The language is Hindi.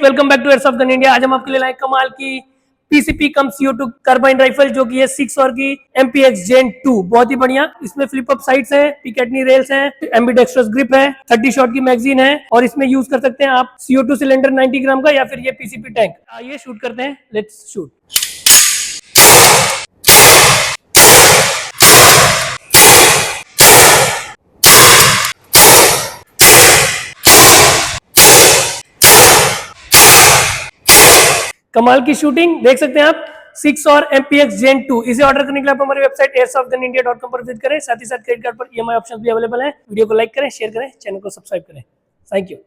Welcome back to airsoft gun India. आज हम आपके लिए लाए कमाल की पीसीपी कम CO2 कार्बाइन राइफल जो कि है 6 और की MPX Gen 2। बहुत ही बढ़िया। इसमें फ्लिप अप साइट्स है, पिकेटनी रेल्स है, एम्बीडेक्स्ट्रस ग्रिप है, 30 शॉट की मैगजीन है और इसमें यूज कर सकते हैं आप CO2 सिलेंडर 90 ग्राम का या फिर ये पीसीपी टैंक। आइए शूट करते हैं, लेट्स शूट। कमाल की शूटिंग देख सकते हैं आप 6 और MPX Gen 2। इसे ऑर्डर करने के लिए आप हमारी वेबसाइट airsoftgunindia.com पर विजिट करें। साथ ही साथ क्रेडिट कार्ड पर EMI ऑप्शन भी अवेलेबल है। वीडियो को लाइक करें, शेयर करें, चैनल को सब्सक्राइब करें। Thank you.